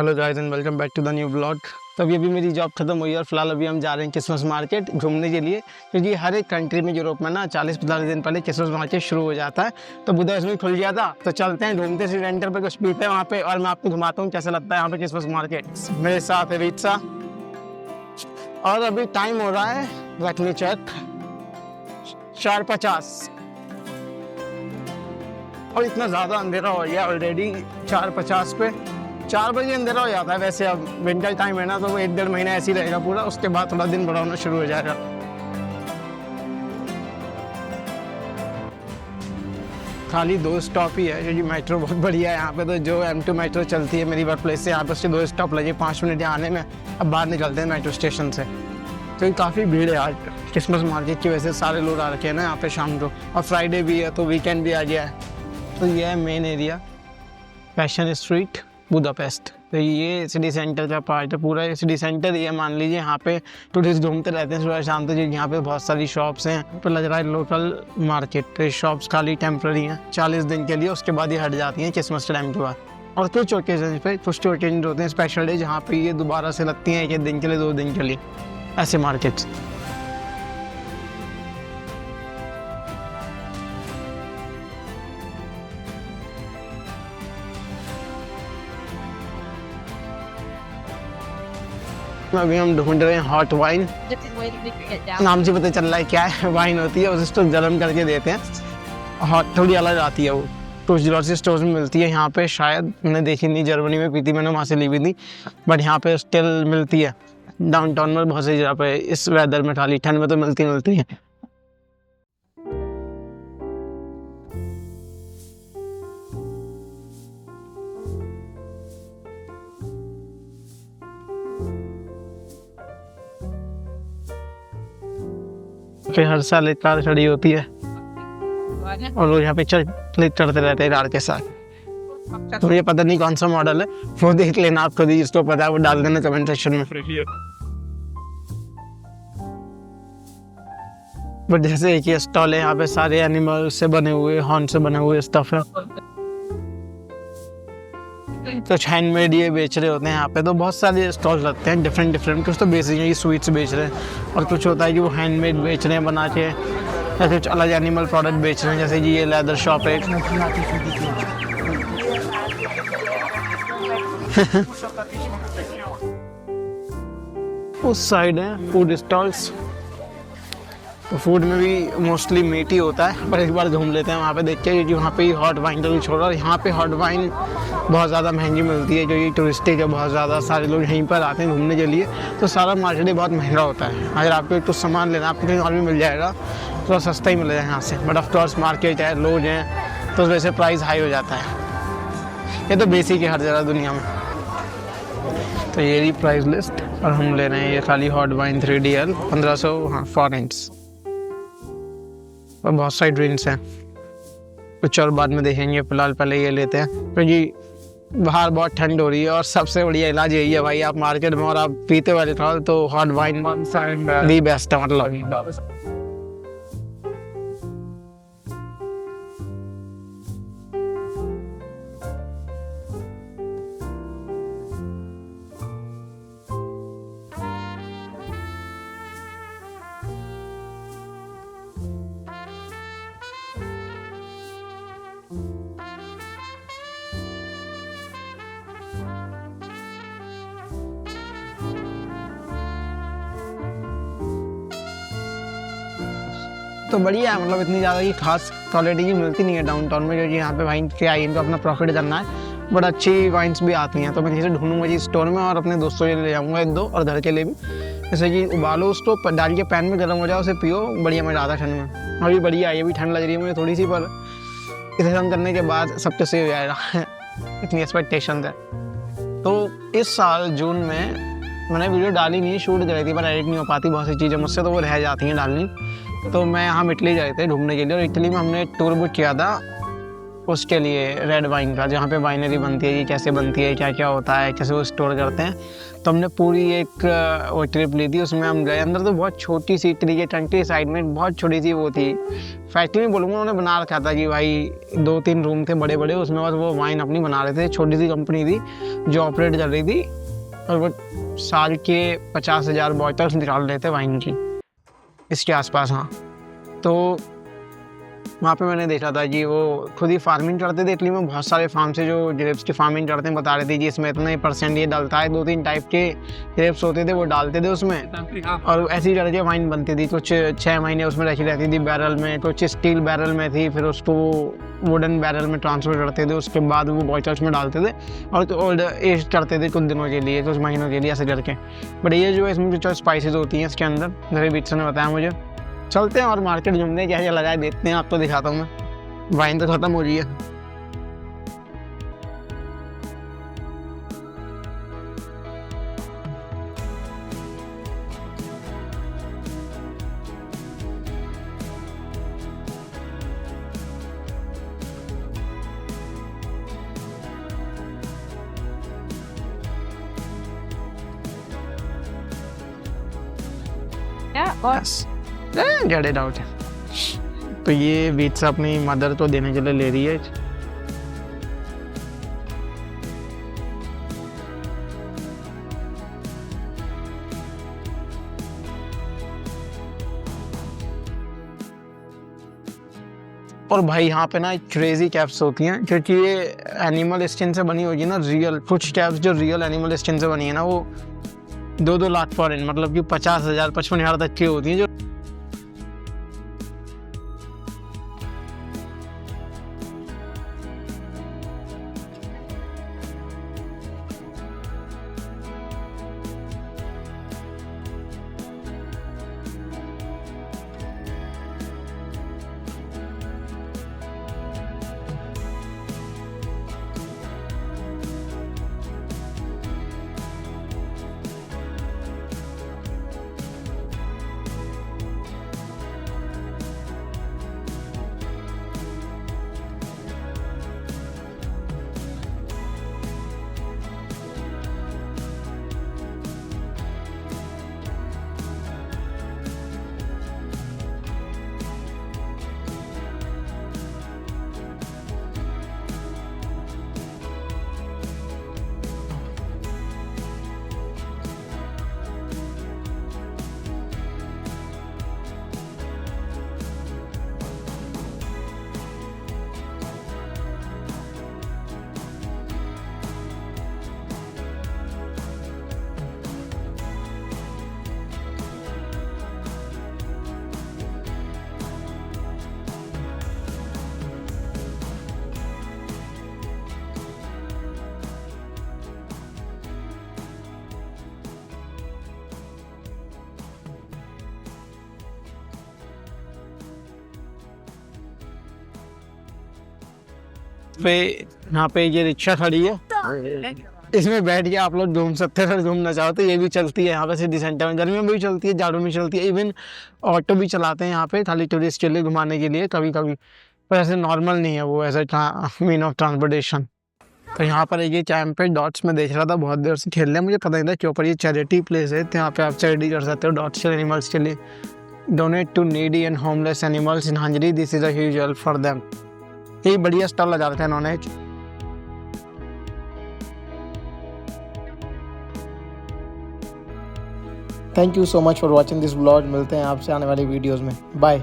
Hello guys and welcome back to the new blog. तो अभी मेरी जॉब खत्म हुई है और फिलहाल अभी हम जा रहे हैं क्रिसमस मार्केट घूमने के लिए, क्योंकि हर एक कंट्री में यूरोप में ना 40-45 दिन पहले क्रिसमस मार्केट शुरू हो जाता है। तो बुधा इसमें खुल गया था, तो चलते हैं घूमते से रेंटर पर कुछ पीते हैं वहाँ पे, और मैं आपको घुमाता हूँ कैसा लगता है यहाँ पे क्रिसमस मार्केट। मेरे साथ है रीचा, और अभी टाइम हो रहा है, लेट मी चेक, 4:50 और इतना ज़्यादा अंधेरा हो गया ऑलरेडी। 4:50 पे 4 बजे अंधेरा हो जाता है। वैसे अब विंटर टाइम है ना, तो वो 1-1.5 महीना ऐसे ही रहेगा पूरा, उसके बाद थोड़ा दिन बड़ा होना शुरू हो जाएगा। खाली 2 स्टॉप ही है, क्योंकि मेट्रो बहुत बढ़िया है यहाँ पे। तो जो M2 मेट्रो चलती है मेरी वर्क प्लेस से, यहाँ पे उसके 2 स्टॉप लगे, 5 मिनट आने में। अब बाहर निकलते हैं मेट्रो स्टेशन से। तो काफ़ी भीड़ है आज क्रिसमस मार्केट की वजह से, सारे लोग आ रखे हैं ना यहाँ पे शाम को, और फ्राइडे भी है तो वीकेंड भी आ गया है। तो ये है main area, fashion street Budapest. तो ये सिटी सेंटर का पार्ट है, पूरा सिटी सेंटर ये मान लीजिए। यहाँ पे टूरिस्ट घूमते रहते हैं सुबह शाम तक, क्योंकि यहाँ पे बहुत सारी शॉप्स हैं। तो लग रहा है लोकल मार्केट। तो ये शॉप्स खाली टेम्प्रेरी हैं 40 दिन के लिए, उसके बाद ये हट जाती हैं क्रिसमस के टाइम के बाद। और कुछ ओकेजन पे कुछ ओकेजन होते हैं स्पेशल डे, जहाँ पे ये दोबारा से लगती हैं 1 दिन के लिए 2 दिन के लिए, ऐसे मार्केट्स। अभी हम ढूंढ रहे हैं हॉट वाइन, नाम से पता चल रहा है क्या है। वाइन होती है, उसको गर्म करके देते हैं। हॉट थोड़ी अलग आती है, वो कुछ ग्रोसरी स्टोर में मिलती है यहाँ पे। शायद मैंने देखी नहीं, जर्मनी में पी थी मैंने, वहाँ से ली भी थी, बट यहाँ पे स्टिल मिलती है डाउनटाउन में बहुत सी जगह पे। इस वेदर में खाली, ठंड में तो मिलती है। फिर हर साल एक कार खड़ी होती है और लोग यहाँ पे क्लिक करते रहते हैं कार के साथ। तो ये पता नहीं कौन सा मॉडल है, वो देख लेना, आप खुद ही जिसको पता है वो डाल देना कमेंट सेक्शन में। बट जैसे एक ही स्टॉल है, यहाँ पे सारे एनिमल से बने हुए, हॉर्न से बने हुए स्टफ है। तो हैंडमेड ये बेच रहे होते हैं यहाँ पे। तो बहुत सारे स्टॉल लगते हैं डिफरेंट। कुछ तो बेसिकली स्वीट्स बेच रहे हैं, और कुछ होता है कि वो हैंडमेड बेच रहे हैं बना के, या कुछ अलग एनिमल प्रोडक्ट बेच रहे हैं। जैसे कि ये लेदर शॉप है। उस साइड है फूड स्टॉल्स। तो फूड में भी मोस्टली मीट ही होता है, पर एक बार घूम लेते हैं वहाँ पे देख के, क्योंकि वहाँ पे ही हॉट वाइन तो छोड़ा। और यहाँ पे हॉट वाइन बहुत ज़्यादा महंगी मिलती है, क्योंकि टूरिस्टिक है बहुत ज़्यादा, सारे लोग यहीं पर आते हैं घूमने के लिए। तो सारा मार्केट ही बहुत महंगा होता है। अगर आपको कुछ सामान लेना, आपको कहीं और भी मिल जाएगा, थोड़ा सस्ता ही मिलेगा यहाँ से। बट ऑफकोर्स मार्केट है, लोग हैं, तो वैसे प्राइस हाई हो जाता है। ये तो बेसिक है हर जगह दुनिया में। तो ये रही प्राइस लिस्ट, और हम ले रहे हैं ये खाली हॉट वाइन 3DL 1500 फॉरेंट्स। और बहुत सारी ड्रिंक्स हैं, कुछ और बाद में देखेंगे। फिलहाल पहले ये लेते हैं, क्योंकि बाहर बहुत ठंड हो रही है। और सबसे बढ़िया इलाज यही है भाई, आप मार्केट में और आप पीते वाले तो हॉट वाइन दी बेस्ट है, मतलब। तो बढ़िया है, मतलब इतनी ज़्यादा की खास क्वालिटी की मिलती नहीं है डाउनटाउन में, क्योंकि यहाँ पे वाइन के आई इनको अपना प्रॉफिट करना है। बट अच्छी वाइन्स भी आती हैं। तो मैं किसी ढूंढूंगा जी स्टोर में, और अपने दोस्तों के लिए ले जाऊँगा 1-2, और घर के लिए भी। जैसे कि उबालो उसको, डाल के पैन में गर्म हो जाए, उसे पियो, बढ़िया मज़ा आता है ठंड में। अभी बढ़िया है, ये भी ठंड लग रही है मुझे थोड़ी सी, पर इसे खत्म करने के बाद सब कुछ सही हो जाएगा। इतनी एक्सपेक्टेशन है। तो इस साल जून में मैंने वीडियो डाली नहीं, शूट करी थी, पर एडिट नहीं हो पाती बहुत सी चीज़ें मुझसे, तो वो रह जाती हैं डालनी। तो मैं यहाँ इटली गए थे घूमने के लिए, और इटली में हमने टूर बुक किया था उसके लिए रेड वाइन का, जहाँ पे वाइनरी बनती है, ये कैसे बनती है, क्या क्या होता है, कैसे वो स्टोर करते हैं। तो हमने पूरी एक वो ट्रिप ली थी, उसमें हम गए अंदर। तो बहुत छोटी सी तरीके टंकी साइड में बहुत छोटी सी वो थी फैक्ट्री में बोलूँगा, उन्होंने बना रखा था कि भाई 2-3 रूम थे बड़े बड़े, उसमें बस वो वाइन अपनी बना रहे थे। छोटी सी कंपनी थी जो ऑपरेट कर रही थी, और वो साल के 50,000 बॉटल्स निकाल रहे थे वाइन की, इसके आसपास। हाँ, तो वहाँ पे मैंने देखा था कि वो खुद ही फार्मिंग करते थे। इटली में बहुत सारे फार्म से जो ग्रेप्स की फार्मिंग करते हैं, बता रहे थे कि इसमें इतने % ये डलता है। 2-3 टाइप के ग्रेप्स होते थे, वो डालते थे उसमें, और ऐसी करके वाइन बनती थी। कुछ 6 महीने उसमें रखी रहती थी बैरल में, कुछ स्टील बैरल में थी, फिर उसको वुडन बैरल में ट्रांसफर करते थे, उसके बाद वो बॉटल्स में डालते थे और ओल्ड एज करते थे कुछ दिनों के लिए, कुछ महीनों के लिए, ऐसे करके। बट ये जो इसमें जो स्पाइसेस होती हैं इसके अंदर, जैसे बीच ने बताया मुझे। चलते हैं और मार्केट घूमने, क्या क्या लगाए देखते हैं, आपको दिखाता हूँ मैं। वाइन तो खत्म हो रही है। Get it out. तो ये बीच अपनी मदर को देने के लिए ले रही है। और भाई यहाँ पे ना क्रेजी कैप्स होती हैं, क्योंकि ये एनिमल स्किन से बनी होगी ना, रियल कुछ कैप्स जो रियल एनिमल स्किन से बनी है ना, वो 2-2 लाख फॉरेन, मतलब कि 50,000 55,000 तक की होती हैं। जो पे यहाँ पे ये रिक्शा खड़ी है, इसमें बैठ के आप लोग घूम सकते हैं। घूमना चाहो तो ये भी चलती है यहाँ पे सिटी सेंटर में, गर्मियों में भी चलती है, जाड़ों में चलती है। इवन ऑटो भी चलाते हैं यहाँ पे, खाली टूरिस्ट के लिए घुमाने के लिए कभी कभी, पर ऐसे नॉर्मल नहीं है वो, ऐसा मीन ऑफ ट्रांसपोर्टेशन। तो यहाँ पर ये कैंप पे डॉट्स में देख रहा था, बहुत देर से खेल रहे हैं, मुझे पता नहीं था क्यों, पर ये चैरिटी प्लेस है, तो यहाँ पे आप चैरिटी कर सकते हो डॉट्स के एनिमल्स के लिए। Donate to needy and homeless animals in Hungary, this is a huge help for them. ये बढ़िया स्टॉल लगा रखे हैं इन्होंने। Thank you so much for watching this vlog. मिलते हैं आपसे आने वाली वीडियोस में। बाय।